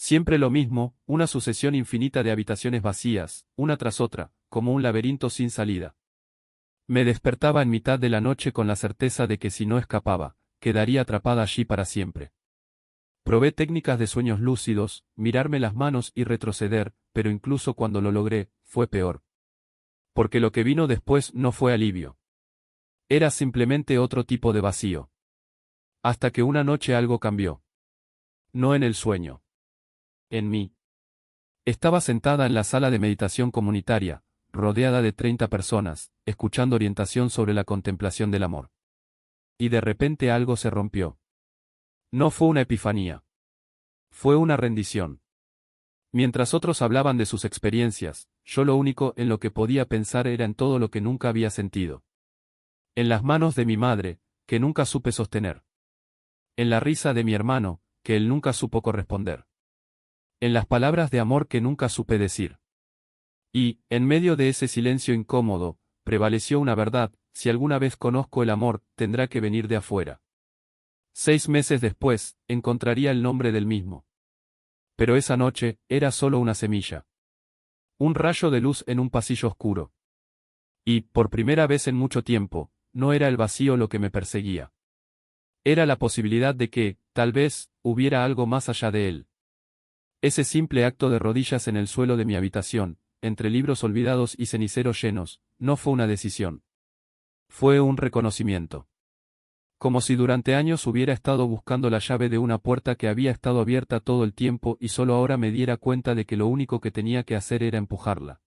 S1: Siempre lo mismo, una sucesión infinita de habitaciones vacías, una tras otra, como un laberinto sin salida. Me despertaba en mitad de la noche con la certeza de que si no escapaba, quedaría atrapada allí para siempre. Probé técnicas de sueños lúcidos, mirarme las manos y retroceder, pero incluso cuando lo logré, fue peor. Porque lo que vino después no fue alivio. Era simplemente otro tipo de vacío. Hasta que una noche algo cambió. No en el sueño. En mí. Estaba sentada en la sala de meditación comunitaria, rodeada de 30 personas, escuchando orientación sobre la contemplación del amor. Y de repente algo se rompió. No fue una epifanía. Fue una rendición. Mientras otros hablaban de sus experiencias, yo lo único en lo que podía pensar era en todo lo que nunca había sentido. En las manos de mi madre, que nunca supe sostener. En la risa de mi hermano, que él nunca supo corresponder. En las palabras de amor que nunca supe decir. Y, en medio de ese silencio incómodo, prevaleció una verdad: si alguna vez conozco el amor, tendrá que venir de afuera. 6 meses después, encontraría el nombre del mismo. Pero esa noche, era solo una semilla. Un rayo de luz en un pasillo oscuro. Y, por primera vez en mucho tiempo, no era el vacío lo que me perseguía. Era la posibilidad de que, tal vez, hubiera algo más allá de él. Ese simple acto de rodillas en el suelo de mi habitación, entre libros olvidados y ceniceros llenos, no fue una decisión. Fue un reconocimiento. Como si durante años hubiera estado buscando la llave de una puerta que había estado abierta todo el tiempo y solo ahora me diera cuenta de que lo único que tenía que hacer era empujarla.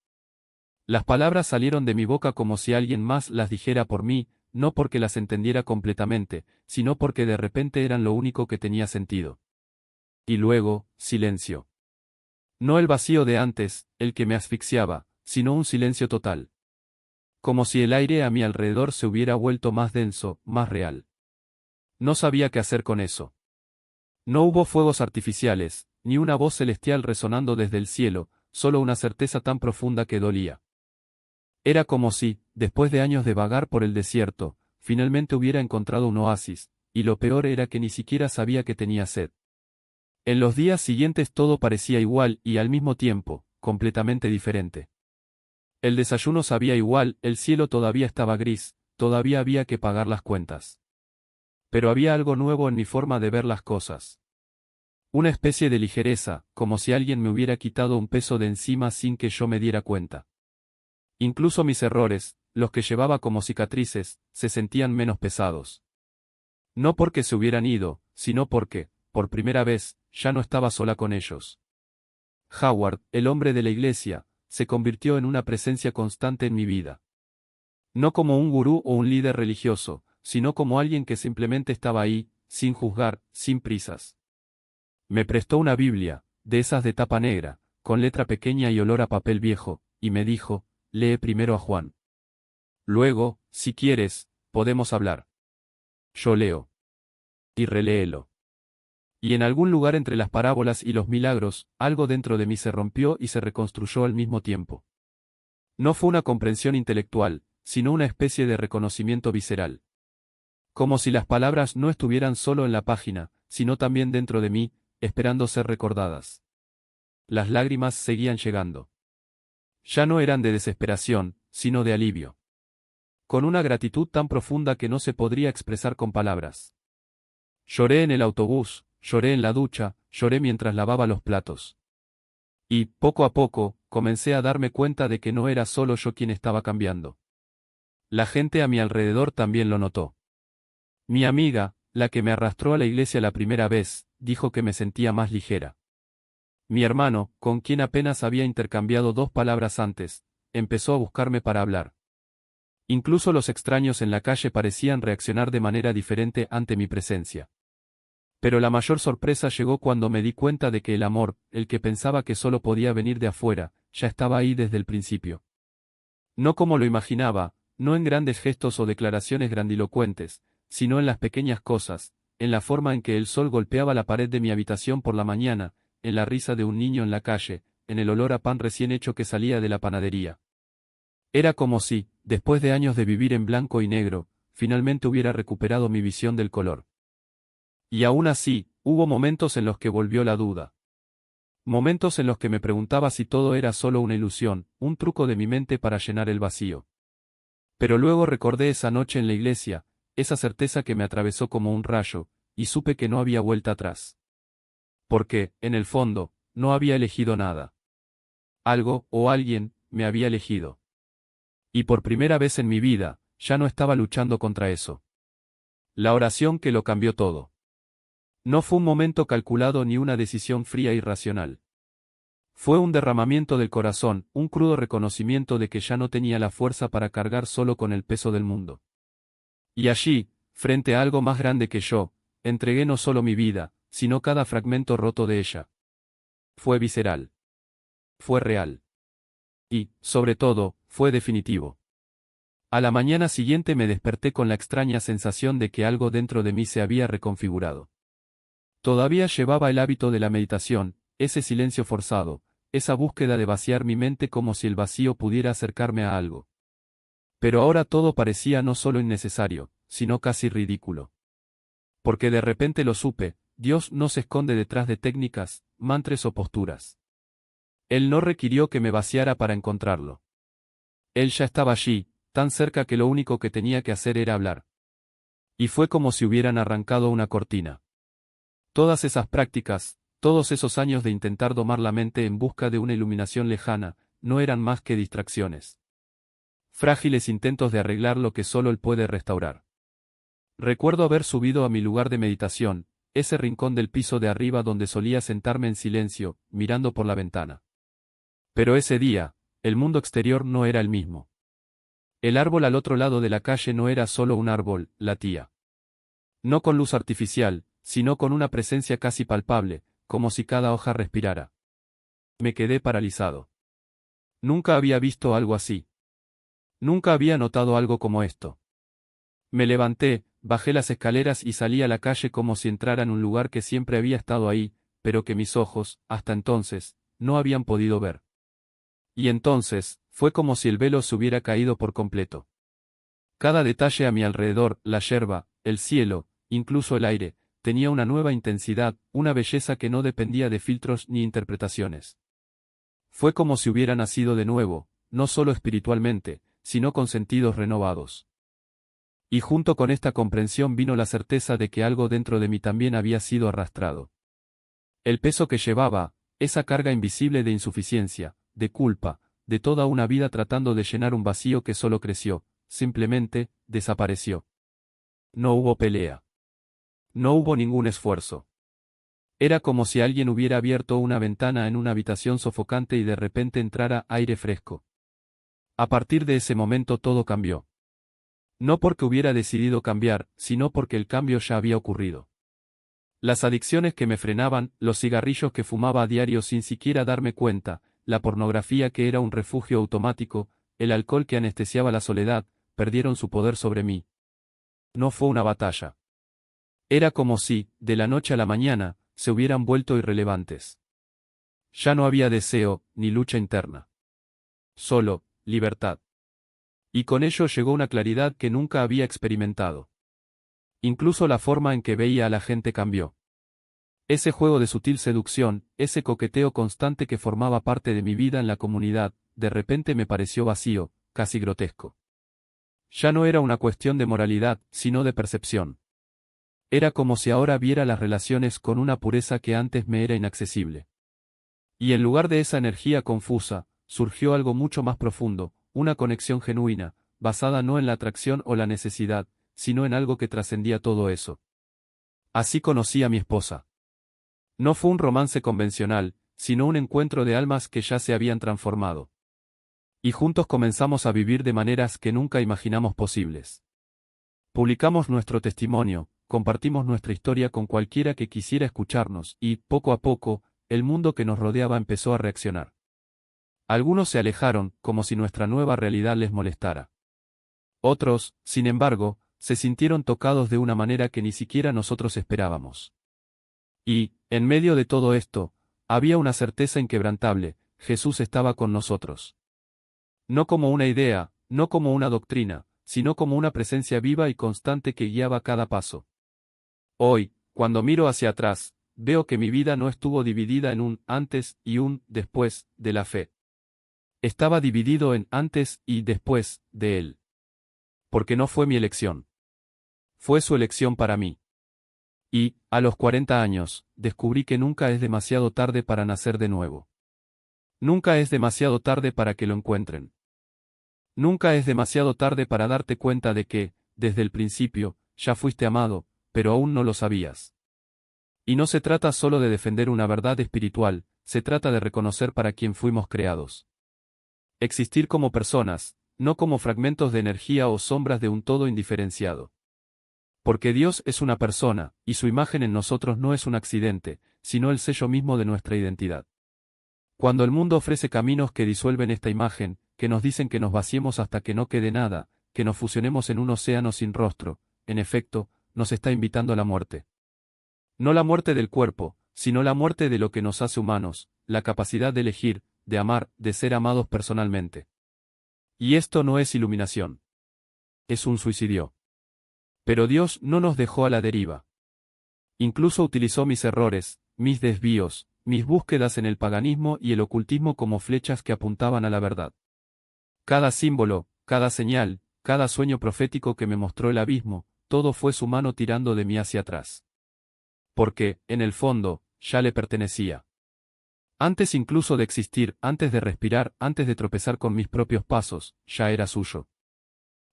S1: Las palabras salieron de mi boca como si alguien más las dijera por mí, no porque las entendiera completamente, sino porque de repente eran lo único que tenía sentido. Y luego, silencio. No el vacío de antes, el que me asfixiaba, sino un silencio total. Como si el aire a mi alrededor se hubiera vuelto más denso, más real. No sabía qué hacer con eso. No hubo fuegos artificiales, ni una voz celestial resonando desde el cielo, solo una certeza tan profunda que dolía. Era como si, después de años de vagar por el desierto, finalmente hubiera encontrado un oasis, y lo peor era que ni siquiera sabía que tenía sed. En los días siguientes todo parecía igual y al mismo tiempo, completamente diferente. El desayuno sabía igual, el cielo todavía estaba gris, todavía había que pagar las cuentas. Pero había algo nuevo en mi forma de ver las cosas. Una especie de ligereza, como si alguien me hubiera quitado un peso de encima sin que yo me diera cuenta. Incluso mis errores, los que llevaba como cicatrices, se sentían menos pesados. No porque se hubieran ido, sino porque, por primera vez, ya no estaba sola con ellos. Howard, el hombre de la iglesia, se convirtió en una presencia constante en mi vida. No como un gurú o un líder religioso, sino como alguien que simplemente estaba ahí, sin juzgar, sin prisas. Me prestó una Biblia, de esas de tapa negra, con letra pequeña y olor a papel viejo, y me dijo: lee primero a Juan. Luego, si quieres, podemos hablar. Yo leo. Y reléelo. Y en algún lugar entre las parábolas y los milagros, algo dentro de mí se rompió y se reconstruyó al mismo tiempo. No fue una comprensión intelectual, sino una especie de reconocimiento visceral. Como si las palabras no estuvieran solo en la página, sino también dentro de mí, esperando ser recordadas. Las lágrimas seguían llegando. Ya no eran de desesperación, sino de alivio. Con una gratitud tan profunda que no se podría expresar con palabras. Lloré en el autobús, lloré en la ducha, lloré mientras lavaba los platos. Y, poco a poco, comencé a darme cuenta de que no era solo yo quien estaba cambiando. La gente a mi alrededor también lo notó. Mi amiga, la que me arrastró a la iglesia la primera vez, dijo que me sentía más ligera. Mi hermano, con quien apenas había intercambiado 2 palabras antes, empezó a buscarme para hablar. Incluso los extraños en la calle parecían reaccionar de manera diferente ante mi presencia. Pero la mayor sorpresa llegó cuando me di cuenta de que el amor, el que pensaba que solo podía venir de afuera, ya estaba ahí desde el principio. No como lo imaginaba, no en grandes gestos o declaraciones grandilocuentes, sino en las pequeñas cosas, en la forma en que el sol golpeaba la pared de mi habitación por la mañana, en la risa de un niño en la calle, en el olor a pan recién hecho que salía de la panadería. Era como si, después de años de vivir en blanco y negro, finalmente hubiera recuperado mi visión del color. Y aún así, hubo momentos en los que volvió la duda. Momentos en los que me preguntaba si todo era solo una ilusión, un truco de mi mente para llenar el vacío. Pero luego recordé esa noche en la iglesia, esa certeza que me atravesó como un rayo, y supe que no había vuelta atrás. Porque, en el fondo, no había elegido nada. Algo, o alguien, me había elegido. Y por primera vez en mi vida, ya no estaba luchando contra eso. La oración que lo cambió todo. No fue un momento calculado ni una decisión fría y racional. Fue un derramamiento del corazón, un crudo reconocimiento de que ya no tenía la fuerza para cargar solo con el peso del mundo. Y allí, frente a algo más grande que yo, entregué no solo mi vida, sino cada fragmento roto de ella. Fue visceral. Fue real. Y, sobre todo, fue definitivo. A la mañana siguiente me desperté con la extraña sensación de que algo dentro de mí se había reconfigurado. Todavía llevaba el hábito de la meditación, ese silencio forzado, esa búsqueda de vaciar mi mente como si el vacío pudiera acercarme a algo. Pero ahora todo parecía no solo innecesario, sino casi ridículo. Porque de repente lo supe, Dios no se esconde detrás de técnicas, mantras o posturas. Él no requirió que me vaciara para encontrarlo. Él ya estaba allí, tan cerca que lo único que tenía que hacer era hablar. Y fue como si hubieran arrancado una cortina. Todas esas prácticas, todos esos años de intentar domar la mente en busca de una iluminación lejana, no eran más que distracciones. Frágiles intentos de arreglar lo que solo Él puede restaurar. Recuerdo haber subido a mi lugar de meditación, ese rincón del piso de arriba donde solía sentarme en silencio, mirando por la ventana. Pero ese día, el mundo exterior no era el mismo. El árbol al otro lado de la calle no era solo un árbol, latía. No con luz artificial, sino con una presencia casi palpable, como si cada hoja respirara. Me quedé paralizado. Nunca había visto algo así. Nunca había notado algo como esto. Me levanté, bajé las escaleras y salí a la calle como si entrara en un lugar que siempre había estado ahí, pero que mis ojos, hasta entonces, no habían podido ver. Y entonces, fue como si el velo se hubiera caído por completo. Cada detalle a mi alrededor, la yerba, el cielo, incluso el aire, tenía una nueva intensidad, una belleza que no dependía de filtros ni interpretaciones. Fue como si hubiera nacido de nuevo, no solo espiritualmente, sino con sentidos renovados. Y junto con esta comprensión vino la certeza de que algo dentro de mí también había sido arrastrado. El peso que llevaba, esa carga invisible de insuficiencia, de culpa, de toda una vida tratando de llenar un vacío que solo creció, simplemente, desapareció. No hubo pelea. No hubo ningún esfuerzo. Era como si alguien hubiera abierto una ventana en una habitación sofocante y de repente entrara aire fresco. A partir de ese momento todo cambió. No porque hubiera decidido cambiar, sino porque el cambio ya había ocurrido. Las adicciones que me frenaban, los cigarrillos que fumaba a diario sin siquiera darme cuenta, la pornografía que era un refugio automático, el alcohol que anestesiaba la soledad, perdieron su poder sobre mí. No fue una batalla. Era como si, de la noche a la mañana, se hubieran vuelto irrelevantes. Ya no había deseo, ni lucha interna. Solo, libertad. Y con ello llegó una claridad que nunca había experimentado. Incluso la forma en que veía a la gente cambió. Ese juego de sutil seducción, ese coqueteo constante que formaba parte de mi vida en la comunidad, de repente me pareció vacío, casi grotesco. Ya no era una cuestión de moralidad, sino de percepción. Era como si ahora viera las relaciones con una pureza que antes me era inaccesible. Y en lugar de esa energía confusa, surgió algo mucho más profundo, una conexión genuina, basada no en la atracción o la necesidad, sino en algo que trascendía todo eso. Así conocí a mi esposa. No fue un romance convencional, sino un encuentro de almas que ya se habían transformado. Y juntos comenzamos a vivir de maneras que nunca imaginamos posibles. Publicamos nuestro testimonio, compartimos nuestra historia con cualquiera que quisiera escucharnos, y, poco a poco, el mundo que nos rodeaba empezó a reaccionar. Algunos se alejaron, como si nuestra nueva realidad les molestara. Otros, sin embargo, se sintieron tocados de una manera que ni siquiera nosotros esperábamos. Y, en medio de todo esto, había una certeza inquebrantable: Jesús estaba con nosotros. No como una idea, no como una doctrina, sino como una presencia viva y constante que guiaba cada paso. Hoy, cuando miro hacia atrás, veo que mi vida no estuvo dividida en un antes y un después de la fe. Estaba dividido en antes y después de él. Porque no fue mi elección. Fue su elección para mí. Y, a los 40 años, descubrí que nunca es demasiado tarde para nacer de nuevo. Nunca es demasiado tarde para que lo encuentren. Nunca es demasiado tarde para darte cuenta de que, desde el principio, ya fuiste amado, pero aún no lo sabías. Y no se trata solo de defender una verdad espiritual, se trata de reconocer para quién fuimos creados. Existir como personas, no como fragmentos de energía o sombras de un todo indiferenciado. Porque Dios es una persona, y su imagen en nosotros no es un accidente, sino el sello mismo de nuestra identidad. Cuando el mundo ofrece caminos que disuelven esta imagen, que nos dicen que nos vaciemos hasta que no quede nada, que nos fusionemos en un océano sin rostro, en efecto, nos está invitando a la muerte. No la muerte del cuerpo, sino la muerte de lo que nos hace humanos, la capacidad de elegir, de amar, de ser amados personalmente. Y esto no es iluminación. Es un suicidio. Pero Dios no nos dejó a la deriva. Incluso utilizó mis errores, mis desvíos, mis búsquedas en el paganismo y el ocultismo como flechas que apuntaban a la verdad. Cada símbolo, cada señal, cada sueño profético que me mostró el abismo, todo fue su mano tirando de mí hacia atrás. Porque, en el fondo, ya le pertenecía. Antes incluso de existir, antes de respirar, antes de tropezar con mis propios pasos, ya era suyo.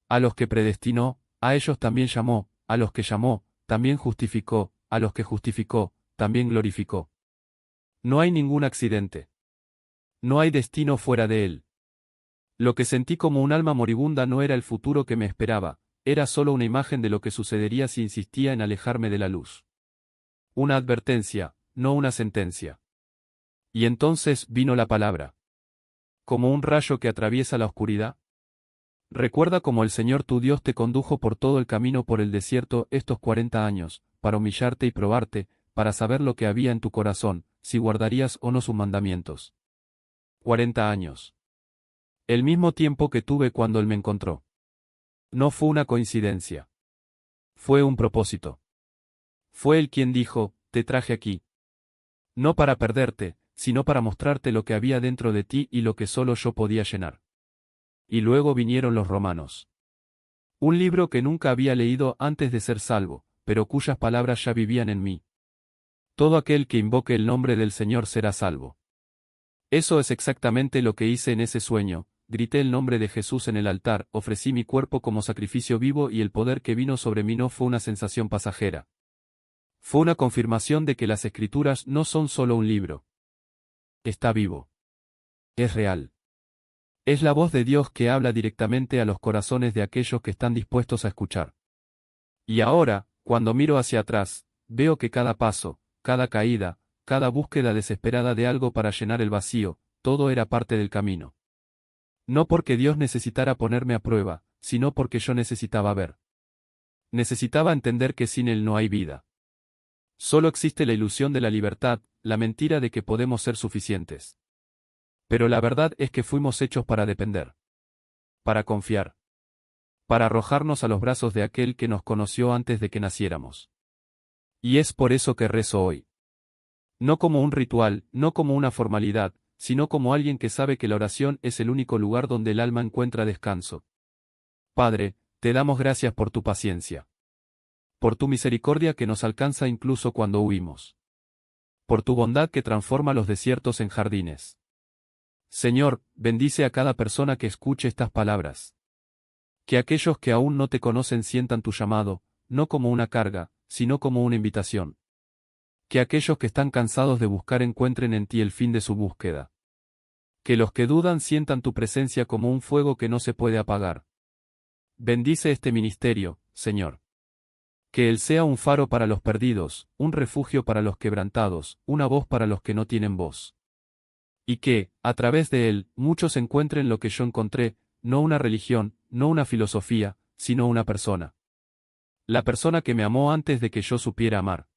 S1: A los que predestinó, a ellos también llamó, a los que llamó, también justificó, a los que justificó, también glorificó. No hay ningún accidente. No hay destino fuera de él. Lo que sentí como un alma moribunda no era el futuro que me esperaba, era solo una imagen de lo que sucedería si insistía en alejarme de la luz. Una advertencia, no una sentencia. Y entonces vino la palabra. Como un rayo que atraviesa la oscuridad. Recuerda cómo el Señor tu Dios te condujo por todo el camino por el desierto estos 40 años, para humillarte y probarte, para saber lo que había en tu corazón, si guardarías o no sus mandamientos. 40 años. El mismo tiempo que tuve cuando Él me encontró. No fue una coincidencia. Fue un propósito. Fue Él quien dijo, te traje aquí. No para perderte, sino para mostrarte lo que había dentro de ti y lo que solo yo podía llenar. Y luego vinieron los romanos. Un libro que nunca había leído antes de ser salvo, pero cuyas palabras ya vivían en mí. Todo aquel que invoque el nombre del Señor será salvo. Eso es exactamente lo que hice en ese sueño, grité el nombre de Jesús en el altar, ofrecí mi cuerpo como sacrificio vivo y el poder que vino sobre mí no fue una sensación pasajera. Fue una confirmación de que las Escrituras no son solo un libro. Está vivo. Es real. Es la voz de Dios que habla directamente a los corazones de aquellos que están dispuestos a escuchar. Y ahora, cuando miro hacia atrás, veo que cada paso, cada caída, cada búsqueda desesperada de algo para llenar el vacío, todo era parte del camino. No porque Dios necesitara ponerme a prueba, sino porque yo necesitaba ver. Necesitaba entender que sin Él no hay vida. Solo existe la ilusión de la libertad, la mentira de que podemos ser suficientes. Pero la verdad es que fuimos hechos para depender. Para confiar. Para arrojarnos a los brazos de aquel que nos conoció antes de que naciéramos. Y es por eso que rezo hoy. No como un ritual, no como una formalidad, sino como alguien que sabe que la oración es el único lugar donde el alma encuentra descanso. Padre, te damos gracias por tu paciencia. Por tu misericordia que nos alcanza incluso cuando huimos. Por tu bondad que transforma los desiertos en jardines. Señor, bendice a cada persona que escuche estas palabras. Que aquellos que aún no te conocen sientan tu llamado, no como una carga, sino como una invitación. Que aquellos que están cansados de buscar encuentren en ti el fin de su búsqueda. Que los que dudan sientan tu presencia como un fuego que no se puede apagar. Bendice este ministerio, Señor. Que Él sea un faro para los perdidos, un refugio para los quebrantados, una voz para los que no tienen voz. Y que, a través de Él, muchos encuentren lo que yo encontré, no una religión, no una filosofía, sino una persona. La persona que me amó antes de que yo supiera amar.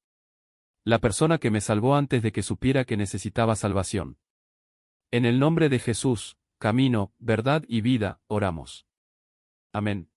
S1: La persona que me salvó antes de que supiera que necesitaba salvación. En el nombre de Jesús, camino, verdad y vida, oramos. Amén.